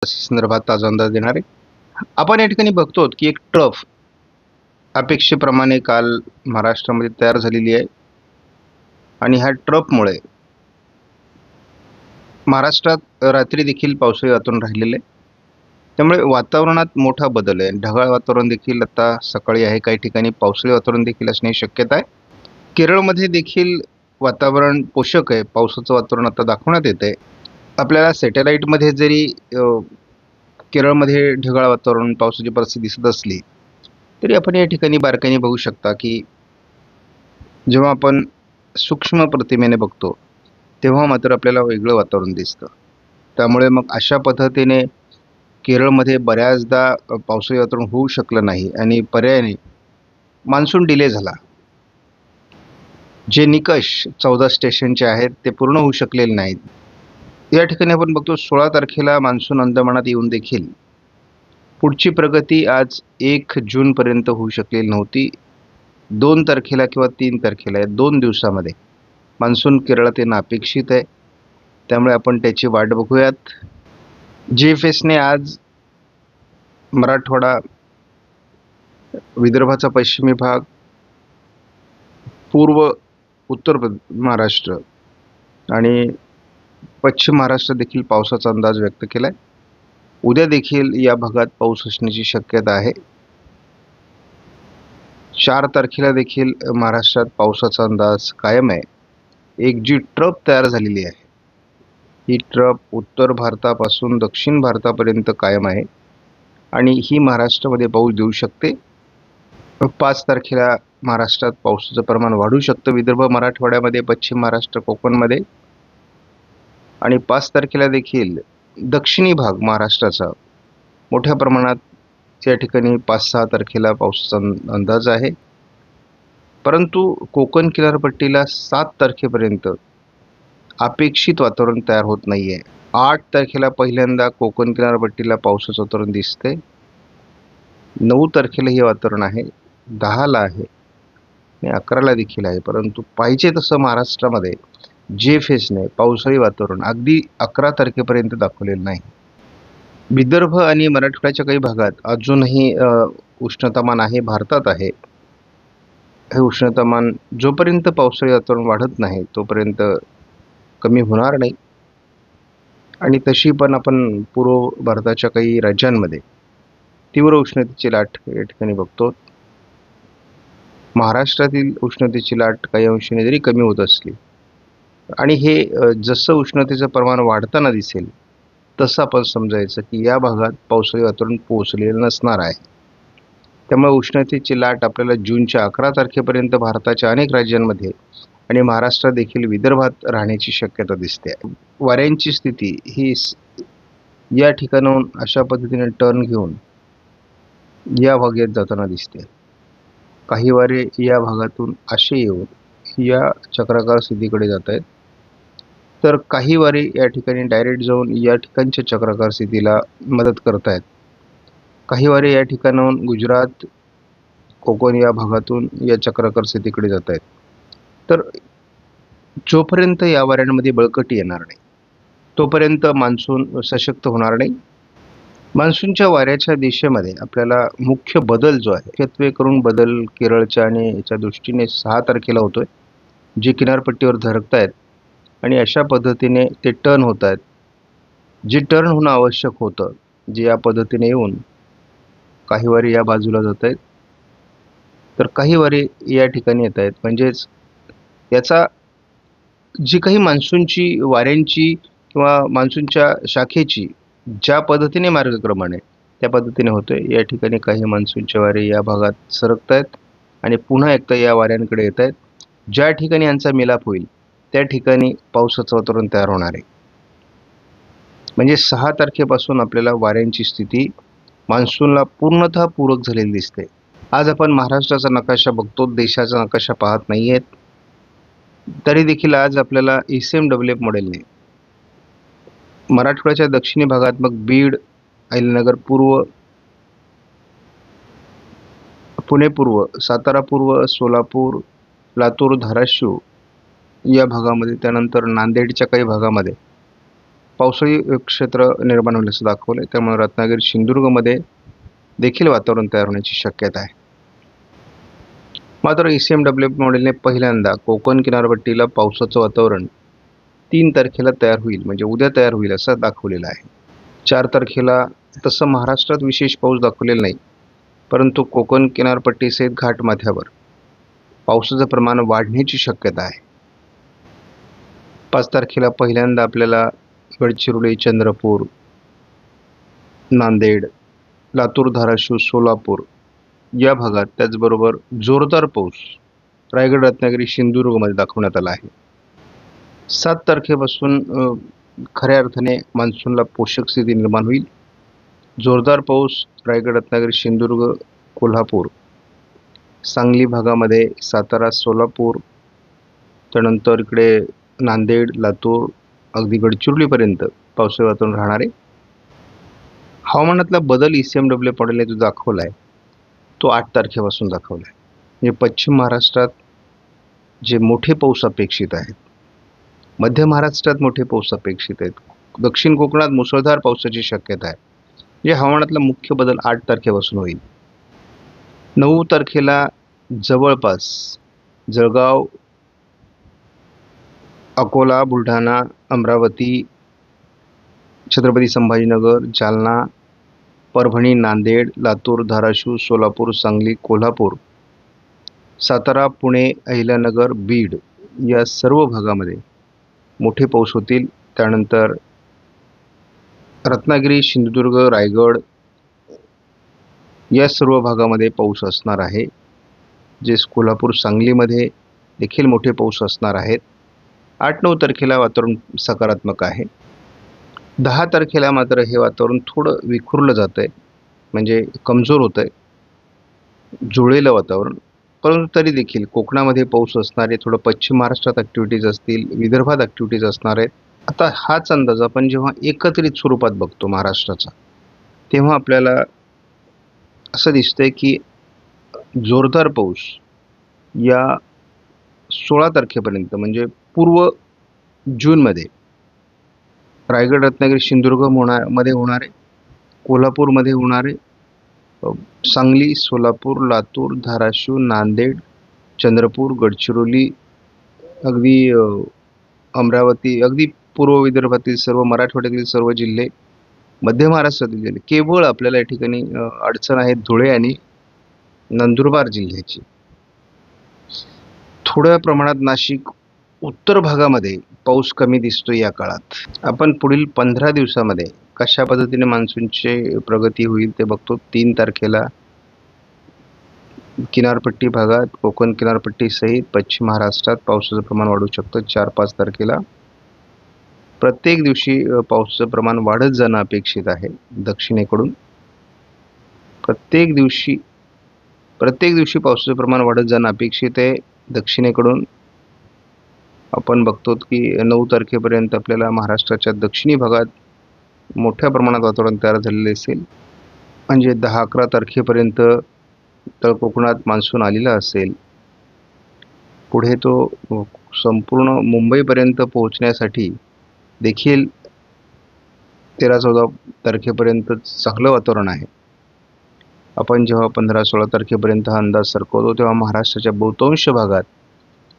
संदर्भात ताजा अंदाज देणार आहे. आपण या ठिकाणी बघतो की एक ट्रफ अपेक्षेप्रमाणे काल महाराष्ट्रामध्ये तयार झालेली आहे आणि ह्या ट्रफमुळे महाराष्ट्रात रात्री देखील पावसाळी वातावरण राहिलेलं आहे. त्यामुळे वातावरणात मोठा बदल आहे. ढगाळ वातावरण देखील आता सकाळी आहे. काही ठिकाणी पावसाळी वातावरण देखील असण्याची शक्यता आहे. केरळमध्ये देखील वातावरण पोषक आहे. पावसाचं वातावरण आता दाखवण्यात येत आहे. आपल्याला सॅटेलाईटमध्ये जरी केरळमध्ये ढगाळ वातावरण पावसाची परिस्थिती दिसत असली तरी आपण या ठिकाणी बारकाईने बघू शकता की जेव्हा आपण सूक्ष्म प्रतिमेने बघतो तेव्हा मात्र आपल्याला वेगळं वातावरण दिसतं. त्यामुळे मग अशा पद्धतीने केरळमध्ये बऱ्याचदा पावसाळी वातावरण होऊ शकलं नाही आणि पर्यायाने मान्सून डिले झाला. जे निकष 14 स्टेशनचे आहेत ते पूर्ण होऊ शकलेले नाहीत. या ठिकाणी आपण बघतो 16 तारखेला मान्सून अंदमानात येऊन देखील पुढची प्रगती आज 1 जूनपर्यंत होऊ शकलेली नव्हती. 2 तारखेला किंवा 3 तारखेला या 2 दिवसामध्ये मान्सून केरळात येणं अपेक्षित आहे. त्यामुळे आपण त्याची वाट बघूयात. GFSने आज मराठवाडा, विदर्भाचा पश्चिमी भाग, पूर्व उत्तर महाराष्ट्र आणि पश्चिम महाराष्ट्र देखील पावसाचा अंदाज व्यक्त केला आहे. उद्या देखील या भागात पाऊस असण्याची शक्यता आहे. 4 तारखेला देखील महाराष्ट्रात पावसाचा अंदाज कायम आहे. एक जी ट्रफ तयार झालेली आहे ही ट्रफ उत्तर भारतापासून दक्षिण भारतापर्यंत कायम आहे आणि ही महाराष्ट्रामध्ये पाऊस देऊ शकते. 5 तारखेला महाराष्ट्रात पावसाचं प्रमाण वाढू शकतं विदर्भ मराठवाड्यामध्ये, पश्चिम महाराष्ट्र, कोकणमध्ये. आणि 5 तारखेला देखील दक्षिणी भाग महाराष्ट्राचा मोठ्या प्रमाणात या ठिकाणी 5-6 तारखेला पावसाचा अंदाज आहे. परंतु कोकण किनारपट्टीला 7 तारखेपर्यंत अपेक्षित वातावरण तयार होत नाही आहे. 8 तारखेला पहिल्यांदा कोकण किनारपट्टीला पावसाचं वातावरण दिसते. 9 तारखेला हे वातावरण आहे, 10ला आहे आणि 11ला देखील आहे. परंतु पाहिजे तसं महाराष्ट्रामध्ये GFSने पावसाळी वातावरण अगदी 11 तारखेपर्यंत दाखवलेलं नाही. विदर्भ आणि मराठवाड्याच्या काही भागात अजूनही उष्णतामान आहे, भारतात आहे. हे उष्णतामान जोपर्यंत पावसाळी वातावरण वाढत नाही तोपर्यंत कमी होणार नाही. आणि तशी पण आपण पूर्व भारताच्या काही राज्यांमध्ये तीव्र उष्णतेची लाट या ठिकाणी बघतो. महाराष्ट्रातील उष्णतेची लाट काही अंशाने जरी कमी होत असली आणि हे जसं उष्णतेचं प्रमाण वाढताना दिसेल तसं आपण समजायचं की या भागात पावसाळी वातावरण पोहोचलेलं नसणार आहे. त्यामुळे उष्णतेची लाट आपल्याला जूनच्या 11 तारखेपर्यंत भारताच्या अनेक राज्यांमध्ये आणि महाराष्ट्रात देखील विदर्भात राहण्याची शक्यता दिसते. वाऱ्यांची स्थिती ही या ठिकाणाहून अशा पद्धतीने टर्न घेऊन या भागात जाताना दिसते. काही वारे या भागातून असे येऊन या चक्राकार स्थितीकडे जात आहेत, तर काही वारे या ठिकाणी डायरेक्ट जाऊन या ठिकाणच्या चक्राकार स्थितीला मदत करत आहेत. काही वारे या ठिकाणाहून गुजरात, कोकण या भागातून या चक्राकार स्थितीकडे जात आहेत. तर जोपर्यंत या वाऱ्यांमध्ये बळकटी येणार नाही तोपर्यंत मान्सून सशक्त होणार नाही. मान्सूनच्या वाऱ्याच्या दिशेमध्ये आपल्याला मुख्य बदल जो आहे, मुख्यत्वे करून बदल केरळच्या आणि याच्या दृष्टीने 6 तारखेला होतोय, जे किनारपट्टीवर धडकत आहेत आणि अशा पद्धतीने ते टर्न होत आहेत. जे टर्न होणं आवश्यक होतं, जे या पद्धतीने येऊन काही वारे या बाजूला जात आहेत तर काही वारे या ठिकाणी येत आहेत. म्हणजेच याचा जी काही मान्सूनची वाऱ्यांची किंवा मान्सूनच्या शाखेची ज्या पद्धतीने मार्गक्रमण आहे त्या पद्धतीने होतोय. या ठिकाणी काही मान्सूनचे वारे या भागात सरकत आहेत आणि पुन्हा एकदा या वाऱ्यांकडे येत आहेत. ज्या ठिकाणी यांचा मिलाप होईल त्या ठिकाणी पावसाचं वातावरण तयार होणार आहे. म्हणजे 6 तारखेपासून आपल्याला वाऱ्यांची स्थिती मान्सूनला पूर्णतः पूरक झालेली दिसते. आज आपण महाराष्ट्राचा नकाशा बघतो, देशाचा नकाशा पाहत नाही आहेत. तरी देखील आज आपल्याला ECMWF मॉडेलने मराठवाड्याच्या दक्षिणी भागात मग बीड, अहिल्यानगर पूर्व, पुणे पूर्व, सातारा पूर्व, सोलापूर, लातूर, धाराशिव या भागामध्ये, त्यानंतर नांदेडच्या काही भागामध्ये पावसाळी क्षेत्र निर्माण होईल असं दाखवलं आहे. त्यामुळे रत्नागिरी सिंधुदुर्गमध्ये देखील वातावरण तयार होण्याची शक्यता आहे. मात्र ECMWF मॉडेलने पहिल्यांदा कोकण किनारपट्टीला पावसाचं वातावरण 3 तारखेला तयार होईल, म्हणजे उद्या तयार होईल असं दाखवलेलं आहे. 4 तारखेला तसं महाराष्ट्रात विशेष पाऊस दाखवलेला नाही, परंतु कोकण किनारपट्टीसहित घाटमाथ्यावर पावसाचं प्रमाण वाढण्याची शक्यता आहे. 5 तारखेला पहिल्यांदा आपल्याला गडचिरोली, चंद्रपूर, नांदेड, लातूर, धाराशिव, सोलापूर या भागात, त्याचबरोबर जोरदार पाऊस रायगड, रत्नागिरी, सिंधुदुर्गमध्ये दाखवण्यात आला आहे. 7 तारखेपासून खऱ्या अर्थाने मान्सूनला पोषक स्थिती निर्माण होईल. जोरदार पाऊस रायगड, रत्नागिरी, सिंधुदुर्ग, कोल्हापूर, सांगली भागामध्ये, सातारा, सोलापूर, त्यानंतर इकडे नांदेड, लातूर, अगदी गडचिरोलीपर्यंत पावसाळी वातावरण राहणार आहे. हवामानातला बदल ECMWF मॉडेलने जो दाखवला आहे तो 8 तारखेपासून दाखवला आहे. म्हणजे पश्चिम महाराष्ट्रात जे मोठे पाऊस अपेक्षित आहेत, मध्य महाराष्ट्रात मोठे पाऊस अपेक्षित आहेत, दक्षिण कोकणात मुसळधार पावसाची शक्यता आहे. म्हणजे हवामानातला मुख्य बदल 8 तारखेपासून होईल. 9 तारखेला जवळपास जळगाव, अकोला, बुलढाणा, अमरावती, छत्रपती संभाजीनगर, जालना, परभणी, नांदेड, लातूर, धाराशिव, सोलापूर, सांगली, कोल्हापूर, सातारा, पुणे, अहिल्यानगर, बीड या सर्व भागामध्ये मोठे पाऊस होतील. त्यानंतर रत्नागिरी, सिंधुदुर्ग, रायगड या सर्व भागामध्ये पाऊस असणार आहे. जे कोल्हापूर, सांगलीमध्ये देखील मोठे पाऊस असणार आहेत. 8-9 तारखेला वातावरण सकारात्मक आहे. 10 तारखेला मात्र हे वातावरण थोडं विखुरलं जातं आहे, म्हणजे कमजोर होतं आहे, जुळलेलं वातावरण. परंतु तरी देखील कोकणामध्ये पाऊस असणार आहे. थोडं पश्चिम महाराष्ट्रात ॲक्टिव्हिटीज असतील, विदर्भात ॲक्टिव्हिटीज असणार आहेत. आता हाच अंदाज आपण जेव्हा एकत्रित स्वरूपात बघतो महाराष्ट्राचा, तेव्हा आपल्याला असं दिसतंय की जोरदार पाऊस या 16 तारखेपर्यंत, म्हणजे पूर्व जूनमध्ये रायगड, रत्नागिरी, सिंधुदुर्ग मध्ये होणार आहे, कोल्हापूरमध्ये होणार आहे, सांगली, सोलापूर, लातूर, धाराशिव, नांदेड, चंद्रपूर, गडचिरोली, अगदी अमरावती, अगदी पूर्व विदर्भातील सर्व, मराठवाड्यातील सर्व जिल्हे, मध्य महाराष्ट्रातील जिल्हे. केवळ आपल्याला या ठिकाणी अडचण आहे धुळे आणि नंदुरबार जिल्ह्याची. थोड्या प्रमाणात नाशिक, उत्तर भागामध्ये पाऊस कमी दिसतो या काळात. आपण पुढील 15 दिवसामध्ये कशा पद्धतीने मान्सूनची प्रगती होईल ते बघतो. 3 तारखेला किनारपट्टी भागात, कोकण किनारपट्टीसहित पश्चिम महाराष्ट्रात पावसाचं प्रमाण वाढू शकतं. 4-5 तारखेला प्रत्येक दिवशी पावसाचं प्रमाण वाढत जाणं अपेक्षित आहे दक्षिणेकडून. प्रत्येक दिवशी पावसाचं प्रमाण वाढत जाणं अपेक्षित आहे दक्षिणेकडून. आपण बघतो की 9 तारखेपर्यंत आपल्याला महाराष्ट्राच्या दक्षिणी भागात मोठ्या प्रमाणात वातावरण तयार झालेले असेल. म्हणजे 10-11 तारखेपर्यंत तर कोकणात मान्सून आलेला असेल. पुढे तो संपूर्ण मुंबईपर्यंत पोहोचण्यासाठी देखील 13-14 तारखेपर्यंत चांगलं वातावरण आहे. आपण जेव्हा 15-16 तारखेपर्यंत हा अंदाज सरकवतो तेव्हा महाराष्ट्राच्या बहुतांश भागात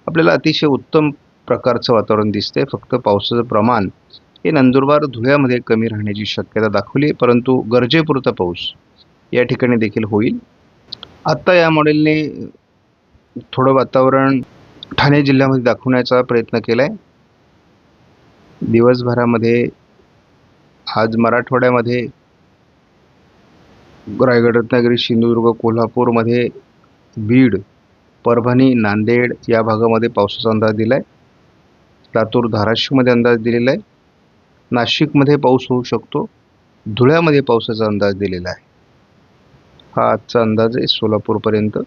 आपल्याला अतिशय उत्तम प्रकारचं वातावरण दिसते. फक्त पावसाचं प्रमाण हे नंदुरबार, धुळ्यामध्ये कमी राहण्याची शक्यता दाखवली, परंतु गरजेपुरता पाऊस या ठिकाणी देखील होईल. आत्ता या मॉडेलने थोडं वातावरण ठाणे जिल्ह्यामध्ये दाखवण्याचा प्रयत्न केला आहे. दिवसभरामध्ये आज मराठवाड्यामध्ये रायगड, रत्नागिरी, सिंधुदुर्ग, कोल्हापूरमध्ये, बीड, परभणी, नांदेड या भागामध्ये पावसाचा अंदाज दिला आहे. लातूर, धाराशिवमध्ये अंदाज दिलेला आहे. नाशिकमध्ये पाऊस होऊ शकतो. धुळ्यामध्ये पावसाचा अंदाज दिलेला आहे. हा आजचा अंदाज आहे सोलापूरपर्यंत.